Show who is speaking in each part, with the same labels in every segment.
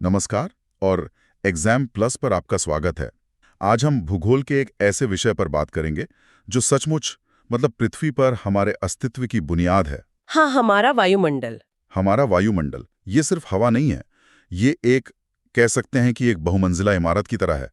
Speaker 1: नमस्कार और exam plus पर आपका स्वागत है। आज हम भूगोल के एक ऐसे विषय पर बात करेंगे जो सचमुच पृथ्वी पर हमारे अस्तित्व की बुनियाद है।
Speaker 2: हाँ, हमारा वायुमंडल।
Speaker 1: हमारा वायुमंडल ये सिर्फ हवा नहीं है, ये एक कह सकते हैं कि एक बहुमंजिला इमारत की तरह है,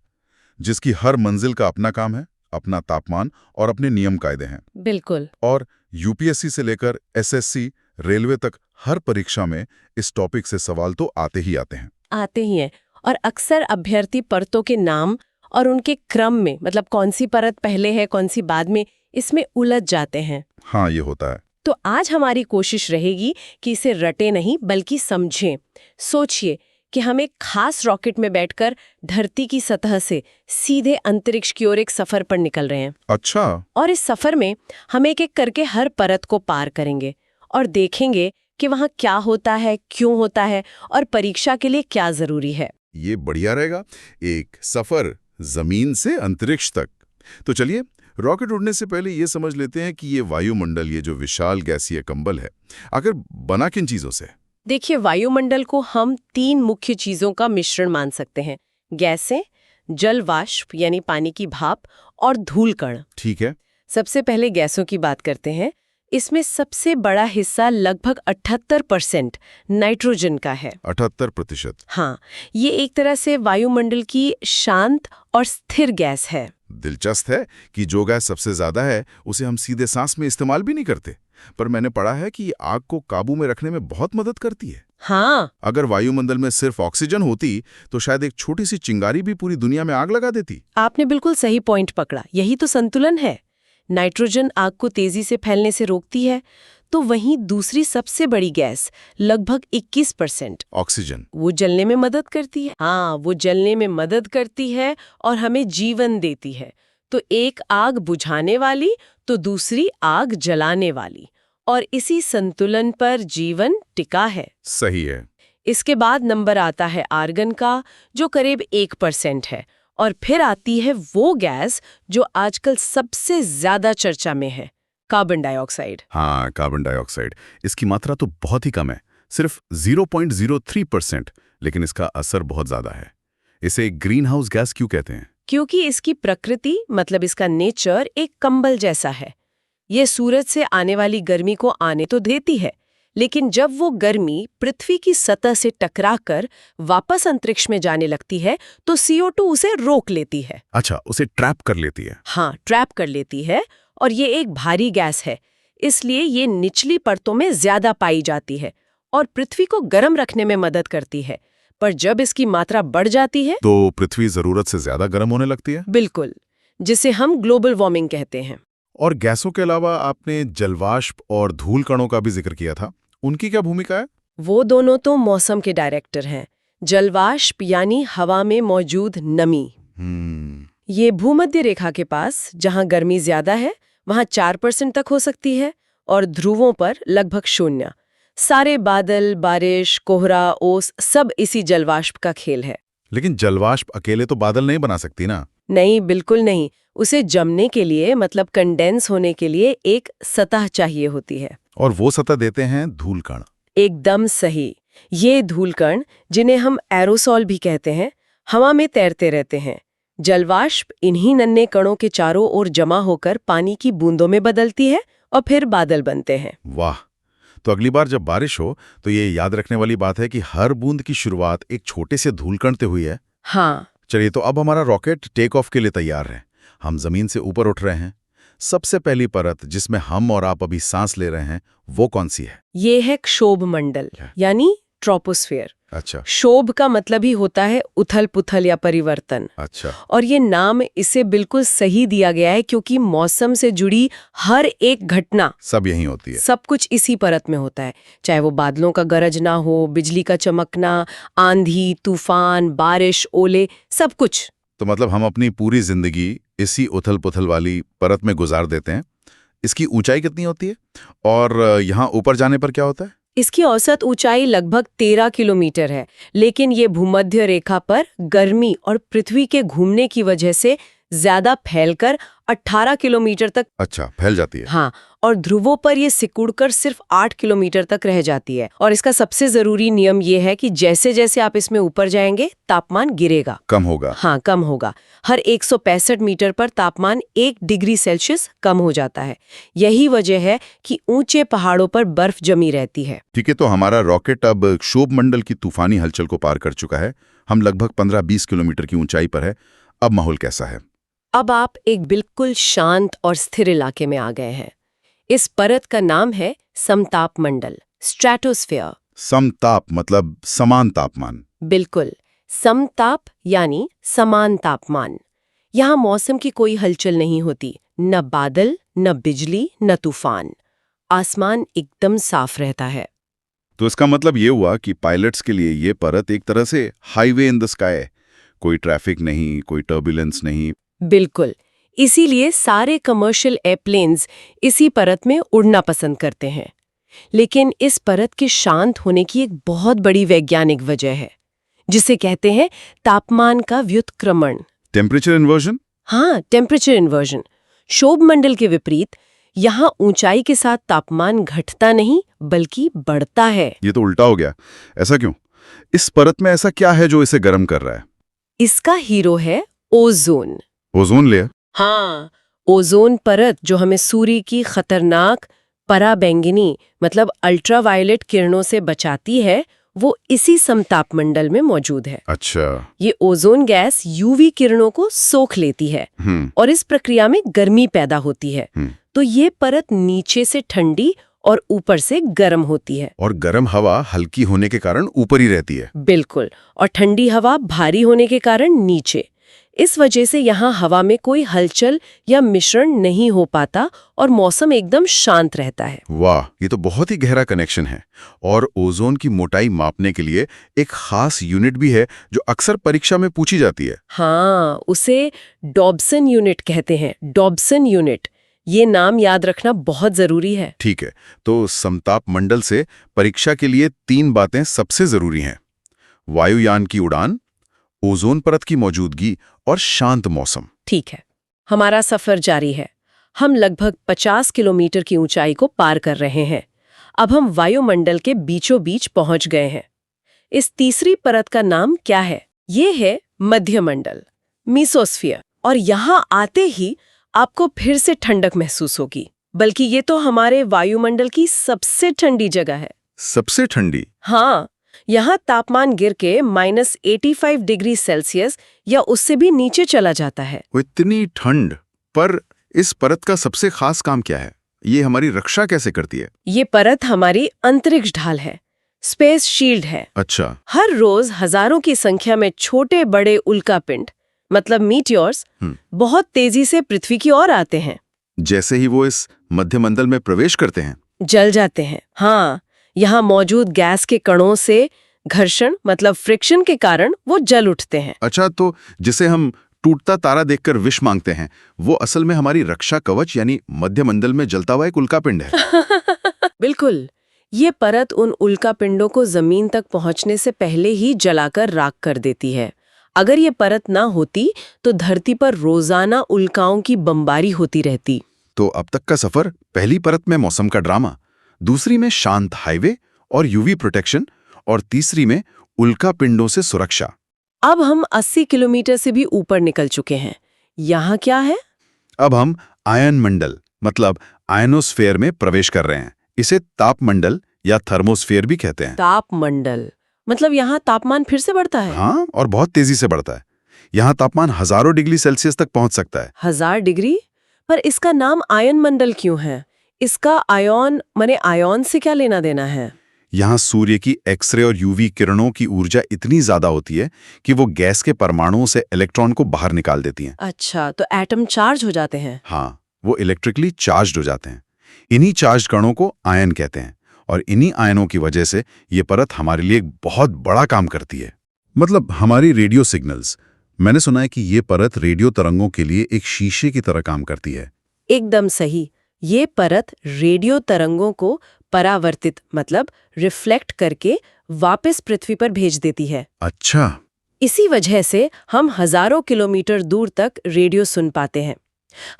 Speaker 1: जिसकी हर मंजिल का अपना काम है, अपना तापमान और अपने नियम कायदे हैं।
Speaker 2: बिल्कुल।
Speaker 1: और यूपीएससी से लेकर एसएससी, रेलवे तक हर परीक्षा में इस टॉपिक से सवाल तो आते ही आते हैं।
Speaker 2: आते ही हैं। और अक्सर अभ्यर्थी परतों के नाम और उनके क्रम में, मतलब कौन सी परत पहले है कौन सी बाद में, इसमें उलझ जाते हैं।
Speaker 1: हाँ, ये होता है।
Speaker 2: तो आज हमारी कोशिश रहेगी कि इसे रटे नहीं बल्कि समझें। सोचिए कि हम एक खास रॉकेट में बैठकर धरती की सतह से सीधे अंतरिक्ष की ओर एक सफर पर निकल रहे हैं।
Speaker 1: अच्छा।
Speaker 2: और इस सफर में हम एक एक करके हर परत को पार करेंगे और देखेंगे कि वहाँ क्या होता है, क्यों होता है और परीक्षा के लिए क्या जरूरी है।
Speaker 1: ये बढ़िया रहेगा, एक सफर जमीन से अंतरिक्ष तक। तो चलिए, रॉकेट उड़ने से पहले ये समझ लेते हैं कि ये वायुमंडल, ये जो विशाल गैसीय कंबल है, आखिर बना किन चीजों से?
Speaker 2: देखिए, वायुमंडल को हम 3 मुख्य चीजों का मिश्रण मान सकते हैं। गैसें, जल वाष्प यानी पानी की भाप और धूल कण।
Speaker 1: ठीक है।
Speaker 2: सबसे पहले गैसों की बात करते हैं। इसमें सबसे बड़ा हिस्सा लगभग 78% नाइट्रोजन का है।
Speaker 1: 78%?
Speaker 2: हाँ, ये एक तरह से वायुमंडल की शांत और स्थिर गैस है।
Speaker 1: दिलचस्प है कि जो गैस सबसे ज्यादा है उसे हम सीधे सांस में इस्तेमाल भी नहीं करते, पर मैंने पढ़ा है कि ये आग को काबू में रखने में बहुत मदद करती है।
Speaker 2: हाँ।
Speaker 1: अगर वायुमंडल में सिर्फ ऑक्सीजन होती तो शायद एक छोटी सी चिंगारी भी पूरी दुनिया में आग लगा देती।
Speaker 2: आपने बिल्कुल सही पॉइंट पकड़ा। यही तो संतुलन है। नाइट्रोजन आग को तेजी से फैलने से रोकती है, तो वहीं दूसरी सबसे बड़ी गैस लगभग 21%
Speaker 1: ऑक्सीजन,
Speaker 2: वो जलने में मदद करती है। हाँ, वो जलने में मदद करती है और हमें जीवन देती है। तो एक आग बुझाने वाली तो दूसरी आग जलाने वाली, और इसी संतुलन पर जीवन टिका है।
Speaker 1: सही है।
Speaker 2: इसके बाद नंबर आता है आर्गन का, जो करीब 1% है। और फिर आती है वो गैस जो आजकल सबसे ज्यादा चर्चा में है, कार्बन डाइऑक्साइड।
Speaker 1: हाँ, कार्बन डाइऑक्साइड। इसकी मात्रा तो बहुत ही कम है, सिर्फ 0.03%, लेकिन इसका असर बहुत ज्यादा है। इसे ग्रीन हाउस गैस क्यों कहते हैं?
Speaker 2: क्योंकि इसकी प्रकृति, मतलब इसका नेचर, एक कंबल जैसा है। ये सूरज से आने वाली गर्मी को आने तो देती है, लेकिन जब वो गर्मी पृथ्वी की सतह से टकराकर वापस अंतरिक्ष में जाने लगती है तो CO2 उसे रोक लेती है।
Speaker 1: अच्छा, उसे ट्रैप कर लेती है।
Speaker 2: हाँ, ट्रैप कर लेती है। और ये एक भारी गैस है, इसलिए ये निचली परतों में ज्यादा पाई जाती है और पृथ्वी को गर्म रखने में मदद करती है। पर जब इसकी मात्रा बढ़ जाती है
Speaker 1: तो पृथ्वी जरूरत से ज्यादा गर्म होने लगती है।
Speaker 2: बिल्कुल, जिसे हम ग्लोबल वार्मिंग कहते हैं।
Speaker 1: और गैसों के अलावा आपने जलवाष्प और धूल कणों का भी जिक्र किया था, उनकी क्या भूमिका है?
Speaker 2: वो दोनों तो मौसम के डायरेक्टर हैं। जलवाष्प यानी हवा में मौजूद नमी। ये भूमध्य रेखा के पास जहां गर्मी ज्यादा है वहां 4% तक हो सकती है, और ध्रुवों पर लगभग 0। सारे बादल, बारिश, कोहरा, ओस सब इसी जलवाष्प का खेल है।
Speaker 1: लेकिन जलवाष्प अकेले तो बादल नहीं बना सकती ना?
Speaker 2: नहीं, बिल्कुल नहीं। उसे जमने के लिए, मतलब कंडेंस होने के लिए, एक सतह चाहिए होती है। और
Speaker 1: वो सतह देते हैं धूल कण।
Speaker 2: एकदम सही। ये धूल कण, जिन्हें हम एरोसॉल भी कहते हैं, हवा में तैरते रहते हैं। जलवाष्प इन्हीं नन्हे कणों के चारों ओर जमा होकर पानी की बूंदों में बदलती है और फिर बादल बनते हैं।
Speaker 1: वाह! तो अगली बार जब बारिश हो तो ये याद रखने वाली बात है कि हर बूंद की शुरुआत एक छोटे से धूल कण से हुई है।
Speaker 2: हाँ।
Speaker 1: चलिए, तो अब हमारा रॉकेट टेक ऑफ के लिए तैयार है। हम जमीन से ऊपर उठ रहे हैं। सबसे पहली परत जिसमें हम और आप अभी सांस ले रहे हैं, वो कौन सी है?
Speaker 2: ये है क्षोभ मंडल, यानी ट्रोपोस्फेयर।
Speaker 1: अच्छा।
Speaker 2: क्षोभ का मतलब ही होता है उथल पुथल या परिवर्तन।
Speaker 1: अच्छा।
Speaker 2: और ये नाम इसे बिल्कुल सही दिया गया है क्योंकि मौसम से जुड़ी हर एक घटना
Speaker 1: सब यहीं होती है।
Speaker 2: सब कुछ इसी परत में होता है, चाहे वो बादलों का गरजना हो, बिजली का चमकना, आंधी, तूफान, बारिश, ओले, सब कुछ।
Speaker 1: तो मतलब हम अपनी पूरी जिंदगी इसी उथल पुथल वाली परत में गुजार देते हैं। इसकी ऊंचाई कितनी होती है और यहाँ ऊपर जाने पर क्या होता है?
Speaker 2: इसकी औसत ऊंचाई लगभग 13 किलोमीटर है, लेकिन ये भूमध्य रेखा पर गर्मी और पृथ्वी के घूमने की वजह से ज्यादा फैलकर 18 किलोमीटर तक।
Speaker 1: अच्छा, फैल जाती है।
Speaker 2: हाँ, और ध्रुवों पर ये सिकुड़कर सिर्फ 8 किलोमीटर तक रह जाती है। और इसका सबसे जरूरी नियम ये है कि जैसे जैसे आप इसमें ऊपर जाएंगे तापमान गिरेगा,
Speaker 1: कम होगा।
Speaker 2: हाँ, कम होगा। हर 165 मीटर पर तापमान 1 डिग्री सेल्सियस कम हो जाता है। यही वजह है कि ऊंचे पहाड़ों पर बर्फ जमी रहती है।
Speaker 1: ठीक है, तो हमारा रॉकेट अब क्षोभ मंडल की तूफानी हलचल को पार कर चुका है। हम लगभग 15-20 किलोमीटर की ऊंचाई पर है। अब माहौल कैसा है?
Speaker 2: अब आप एक बिल्कुल शांत और स्थिर इलाके में आ गए हैं। इस परत का नाम है समताप मंडल, स्ट्रेटोस्फीयर।
Speaker 1: समताप मतलब समान तापमान।
Speaker 2: बिल्कुल, समताप यानी समान तापमान। यहाँ मौसम की कोई हलचल नहीं होती, न बादल, न बिजली, न तूफान। आसमान एकदम साफ रहता है।
Speaker 1: तो इसका मतलब ये हुआ कि पायलट्स के लिए ये परत एक तरह से हाईवे इन द स्काई है। कोई ट्रैफिक नहीं, कोई टर्बुलेंस नहीं।
Speaker 2: बिल्कुल, इसीलिए सारे कमर्शियल एयरप्लेन्स इसी परत में उड़ना पसंद करते हैं। लेकिन इस परत के शांत होने की एक बहुत बड़ी वैज्ञानिक वजह है, जिसे कहते हैं तापमान का व्युत्क्रमण।
Speaker 1: Temperature inversion?
Speaker 2: हाँ, टेम्परेचर इन्वर्जन। क्षोभ मंडल के विपरीत यहाँ ऊंचाई के साथ तापमान घटता नहीं बल्कि बढ़ता है।
Speaker 1: ये तो उल्टा हो गया। ऐसा क्यों? इस परत में ऐसा क्या है जो इसे गर्म कर रहा है?
Speaker 2: इसका हीरो है ओजोन।
Speaker 1: Ozone layer?
Speaker 2: हाँ, ओजोन परत जो हमें सूर्य की खतरनाक पराबैंगनी मतलब अल्ट्रावायलेट किरणों से बचाती है, वो इसी समताप मंडल में मौजूद है।
Speaker 1: अच्छा।
Speaker 2: ये ओजोन गैस यूवी किरणों को सोख लेती है और इस प्रक्रिया में गर्मी पैदा होती है। तो ये परत नीचे से ठंडी और ऊपर से गर्म होती है।
Speaker 1: और गर्म हवा हल्की होने के कारण ऊपर ही रहती है।
Speaker 2: बिल्कुल, और ठंडी हवा भारी होने के कारण नीचे। इस वजह से यहाँ हवा में कोई हलचल या मिश्रण नहीं हो पाता और मौसम एकदम शांत रहता है।
Speaker 1: वाह, ये तो बहुत ही गहरा कनेक्शन है। और ओजोन की मोटाई मापने के लिए एक खास यूनिट भी है जो अक्सर परीक्षा में पूछी जाती है।
Speaker 2: हाँ, उसे डॉब्सन यूनिट कहते हैं। डॉब्सन यूनिट, ये नाम याद रखना बहुत जरूरी है।
Speaker 1: ठीक है, तो समताप मंडल से परीक्षा के लिए 3 बातें सबसे जरूरी हैं: वायुयान की उड़ान, ओजोन परत की मौजूदगी और शांत मौसम।
Speaker 2: ठीक है, हमारा सफर जारी है। हम लगभग 50 किलोमीटर की ऊंचाई को पार कर रहे हैं। अब हम वायुमंडल के बीचों बीच पहुंच गए हैं। इस तीसरी परत का नाम क्या है? ये है मध्यमंडल, मीसोस्फीयर। और यहाँ आते ही आपको फिर से ठंडक महसूस होगी, बल्कि ये तो हमारे वायुमंडल की सबसे ठंडी जगह है।
Speaker 1: सबसे ठंडी?
Speaker 2: हाँ, यहाँ तापमान गिर के -85 डिग्री सेल्सियस या उससे भी नीचे चला जाता है।
Speaker 1: वो इतनी ठंड! पर इस परत का सबसे खास काम क्या है? ये हमारी रक्षा कैसे करती है?
Speaker 2: ये परत हमारी अंतरिक्ष ढाल है, स्पेस शील्ड है।
Speaker 1: अच्छा।
Speaker 2: हर रोज हजारों की संख्या में छोटे बड़े उल्कापिंड मतलब मीटियोर्स बहुत तेजी से पृथ्वी की ओर आते हैं।
Speaker 1: जैसे ही वो इस मध्यमंडल में प्रवेश करते हैं,
Speaker 2: जल जाते हैं। हाँ, यहाँ मौजूद गैस के कणों से घर्षण मतलब फ्रिक्शन के कारण वो जल उठते हैं।
Speaker 1: अच्छा, तो जिसे हम टूटता तारा देखकर विश मांगते हैं, वो असल में हमारी रक्षा कवच यानी मध्यमंडल में जलता हुआ एक उल्कापिंड है।
Speaker 2: बिल्कुल, ये परत उन उल्कापिंडों को जमीन तक पहुंचने से पहले ही जलाकर राख कर देती है। अगर ये परत ना होती तो धरती पर रोजाना उल्काओं की बमबारी होती रहती।
Speaker 1: तो अब तक का सफर, पहली परत में मौसम का ड्रामा, दूसरी में शांत हाईवे और यूवी प्रोटेक्शन, और तीसरी में उल्का पिंडों से सुरक्षा।
Speaker 2: अब हम 80 किलोमीटर से भी ऊपर निकल चुके हैं। यहाँ क्या है?
Speaker 1: अब हम आयन मंडल मतलब आयनोस्फेयर में प्रवेश कर रहे हैं। इसे तापमंडल या थर्मोस्फेयर भी कहते हैं।
Speaker 2: तापमंडल मतलब यहाँ तापमान फिर से बढ़ता है?
Speaker 1: हाँ, और बहुत तेजी से बढ़ता है। यहाँ तापमान हजारों डिग्री सेल्सियस तक पहुंच सकता है।
Speaker 2: 1000 डिग्री? पर इसका नाम आयन मंडल क्यों है? इसका आयन माने आयन से क्या लेना देना है?
Speaker 1: यहाँ सूर्य की एक्सरे और यूवी किरणों की ऊर्जा इतनी ज्यादा होती है कि वो गैस के परमाणुओं से इलेक्ट्रॉन को बाहर निकाल देती हैं।
Speaker 2: अच्छा, तो एटम चार्ज हो जाते हैं?
Speaker 1: हाँ, वो इलेक्ट्रिकली चार्ज्ड हो जाते हैं। इन्हीं चार्ज कणों को आयन कहते हैं, और इन्हीं आयनों की वजह से ये परत हमारे लिए एक बहुत बड़ा काम करती है। मतलब हमारी रेडियो सिग्नल्स। मैंने सुना है कि ये परत रेडियो तरंगों के लिए एक शीशे की तरह काम करती है।
Speaker 2: एकदम सही। ये परत रेडियो तरंगों को परावर्तित मतलब रिफ्लेक्ट करके वापस पृथ्वी पर भेज देती है।
Speaker 1: अच्छा।
Speaker 2: इसी वजह से हम हजारों किलोमीटर दूर तक रेडियो सुन पाते हैं।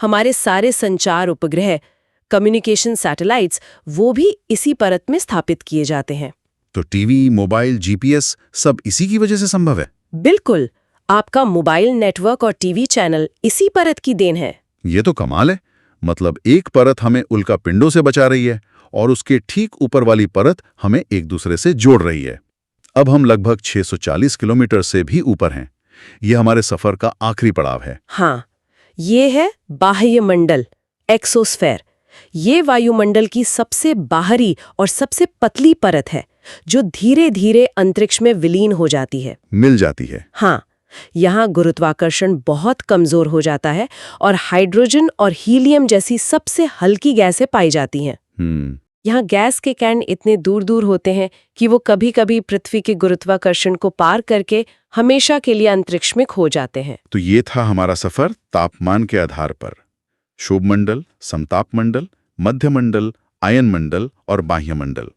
Speaker 2: हमारे सारे संचार उपग्रह कम्युनिकेशन सैटेलाइट्स वो भी इसी परत में स्थापित किए जाते हैं।
Speaker 1: तो टीवी, मोबाइल, जीपीएस सब इसी की वजह से संभव है?
Speaker 2: बिल्कुल, आपका मोबाइल नेटवर्क और टीवी चैनल इसी परत की देन है।
Speaker 1: ये तो कमाल है। मतलब एक परत हमें उल्कापिंडों से बचा रही है और उसके ठीक ऊपर वाली परत हमें एक दूसरे से जोड़ रही है। अब हम लगभग 640 किलोमीटर से भी ऊपर हैं। ये हमारे सफर का आखिरी पड़ाव है।
Speaker 2: हाँ, ये है बाह्य मंडल, एक्सोस्फेयर। ये वायुमंडल की सबसे बाहरी और सबसे पतली परत है जो धीरे धीरे अंतरिक्ष में विलीन हो जाती है,
Speaker 1: मिल जाती है।
Speaker 2: हाँ, यहाँ गुरुत्वाकर्षण बहुत कमजोर हो जाता है और हाइड्रोजन और हीलियम जैसी सबसे हल्की गैसें पाई जाती हैं। यहाँ गैस के कण इतने दूर दूर होते हैं कि वो कभी-कभी पृथ्वी के गुरुत्वाकर्षण को पार करके हमेशा के लिए अंतरिक्ष में खो जाते हैं।
Speaker 1: तो ये था हमारा सफर तापमान के आधार पर। क्षोभमंडल, समतापमंडल, मध्यमंडल, आयनमंडल और बाह्यमंडल।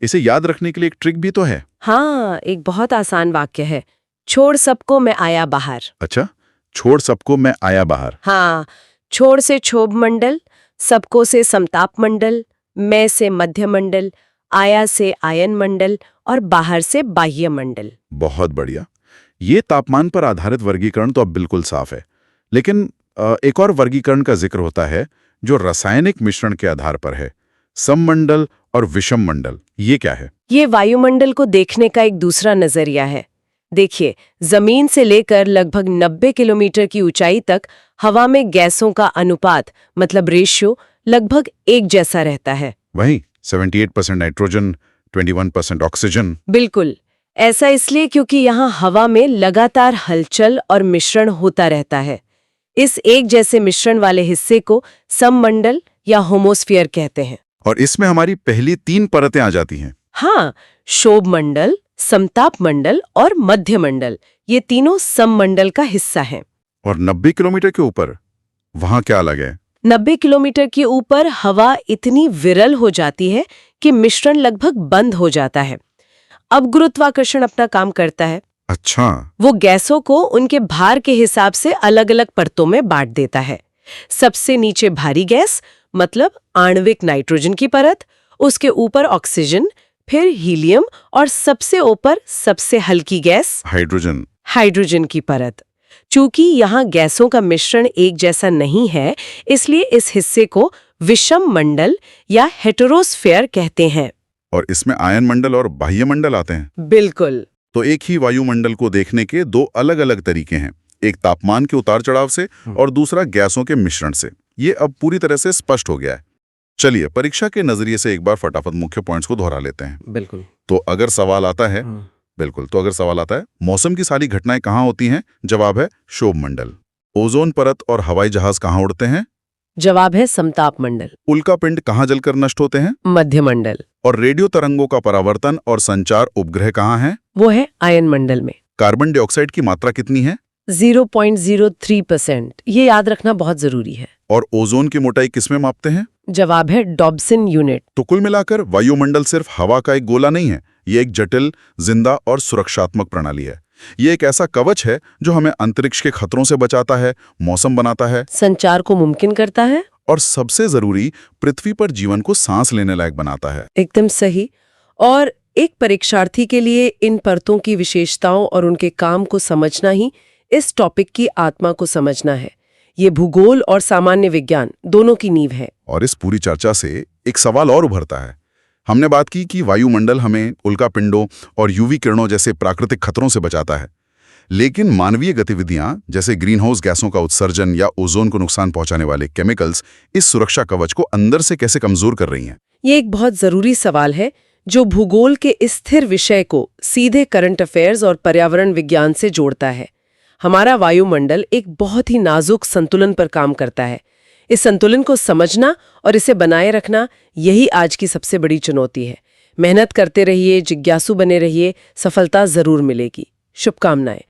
Speaker 1: इसे याद रखने के लिए एक ट्रिक भी तो है।
Speaker 2: हाँ, एक बहुत आसान वाक्य है, छोड़ सबको मैं आया बाहर।
Speaker 1: अच्छा, छोड़ सबको मैं आया बाहर।
Speaker 2: हाँ, छोड़ से क्षोभमंडल, सबको से समतापमंडल, मैं से मध्यमंडल, आया से आयनमंडल और बाहर से बाह्यमंडल।
Speaker 1: बहुत बढ़िया। ये तापमान पर आधारित वर्गीकरण तो अब बिल्कुल साफ है, लेकिन एक और वर्गीकरण का जिक्र होता है जो रासायनिक मिश्रण के आधार पर है, सममंडल और विषम मंडल। ये क्या है?
Speaker 2: ये वायुमंडल को देखने का एक दूसरा नजरिया है। देखिए, जमीन से लेकर लगभग 90 किलोमीटर की ऊंचाई तक हवा में गैसों का अनुपात मतलब रेशियो लगभग एक जैसा रहता है।
Speaker 1: वही 78% नाइट्रोजन, 21% ऑक्सीजन।
Speaker 2: बिल्कुल, ऐसा इसलिए क्योंकि यहाँ हवा में लगातार हलचल और मिश्रण होता रहता है। इस एक जैसे मिश्रण वाले हिस्से को सममंडल या होमोस्फीयर कहते हैं।
Speaker 1: और इसमें हमारी पहली 3 परतें आ जाती हैं।
Speaker 2: हाँ, क्षोभमंडल, समतापमंडल और मध्यमंडल, ये तीनों सममंडल का हिस्सा हैं।
Speaker 1: और 90 किलोमीटर के ऊपर वहां क्या अलग है?
Speaker 2: 90 किलोमीटर के ऊपर हवा इतनी विरल हो जाती है कि मिश्रण लगभग बंद हो जाता है। अब गुरुत्वाकर्षण अपना काम करता है।
Speaker 1: अच्छा,
Speaker 2: वो गैसों को उनके भार के हिसाब से अलग अलग परतों में बांट देता है। सबसे नीचे भारी गैस मतलब आणविक नाइट्रोजन की परत, उसके ऊपर ऑक्सीजन, फिर हीलियम और सबसे ऊपर सबसे हल्की गैस हाइड्रोजन की परत। चूंकि यहाँ गैसों का मिश्रण एक जैसा नहीं है, इसलिए इस हिस्से को विषम मंडल या हेटेरोस्फेयर कहते हैं।
Speaker 1: और इसमें आयनमंडल और बाह्यमंडल आते हैं।
Speaker 2: बिल्कुल।
Speaker 1: तो एक ही वायुमंडल को देखने के 2 अलग-अलग तरीके हैं, एक तापमान के उतार चढ़ाव से और दूसरा गैसों के मिश्रण से। ये अब पूरी तरह से स्पष्ट हो गया है। चलिए, परीक्षा के नजरिए से एक बार फटाफट मुख्य पॉइंट्स को दोहरा लेते हैं।
Speaker 2: बिल्कुल।
Speaker 1: तो अगर सवाल आता है मौसम की सारी घटनाएं कहाँ होती हैं? जवाब है क्षोभमंडल। ओजोन परत और हवाई जहाज कहाँ उड़ते हैं?
Speaker 2: जवाब है समतापमंडल।
Speaker 1: उल्कापिंड कहाँ जलकर नष्ट होते हैं?
Speaker 2: मध्यमंडल।
Speaker 1: और रेडियो तरंगों का परावर्तन और संचार उपग्रह कहाँ हैं?
Speaker 2: वो है आयनमंडल में।
Speaker 1: कार्बन डाइऑक्साइड की मात्रा कितनी है?
Speaker 2: 0.03%। ये याद रखना बहुत जरूरी है।
Speaker 1: और ओजोन की मोटाई किसमें मापते हैं?
Speaker 2: जवाब है डॉब्सन यूनिट।
Speaker 1: तो कुल मिलाकर वायुमंडल सिर्फ हवा का एक गोला नहीं है, ये एक जटिल, जिंदा और सुरक्षात्मक प्रणाली है। ये एक ऐसा कवच है जो हमें अंतरिक्ष के खतरों से बचाता है, मौसम बनाता है,
Speaker 2: संचार को मुमकिन करता है
Speaker 1: और सबसे जरूरी, पृथ्वी पर जीवन को सांस लेने लायक बनाता है।
Speaker 2: एकदम सही। और एक परीक्षार्थी के लिए इन परतों की विशेषताओं और उनके काम को समझना ही इस टॉपिक की आत्मा को समझना है। ये भूगोल और सामान्य विज्ञान दोनों की नींव है।
Speaker 1: और इस पूरी चर्चा से एक सवाल और उभरता है। हमने बात की कि वायुमंडल हमें उल्कापिंडों और यूवी किरणों जैसे प्राकृतिक खतरों से बचाता है, लेकिन मानवीय गतिविधियां जैसे ग्रीनहाउस गैसों का उत्सर्जन या ओजोन को नुकसान पहुंचाने वाले केमिकल्स इस सुरक्षा कवच को अंदर से कैसे कमजोर कर रही हैं?
Speaker 2: ये एक बहुत जरूरी सवाल है जो भूगोल के इस स्थिर विषय को सीधे करंट अफेयर्स और पर्यावरण विज्ञान से जोड़ता है। हमारा वायुमंडल एक बहुत ही नाजुक संतुलन पर काम करता है। इस संतुलन को समझना और इसे बनाए रखना, यही आज की सबसे बड़ी चुनौती है। मेहनत करते रहिए, जिज्ञासु बने रहिए, सफलता जरूर मिलेगी। शुभकामनाएं।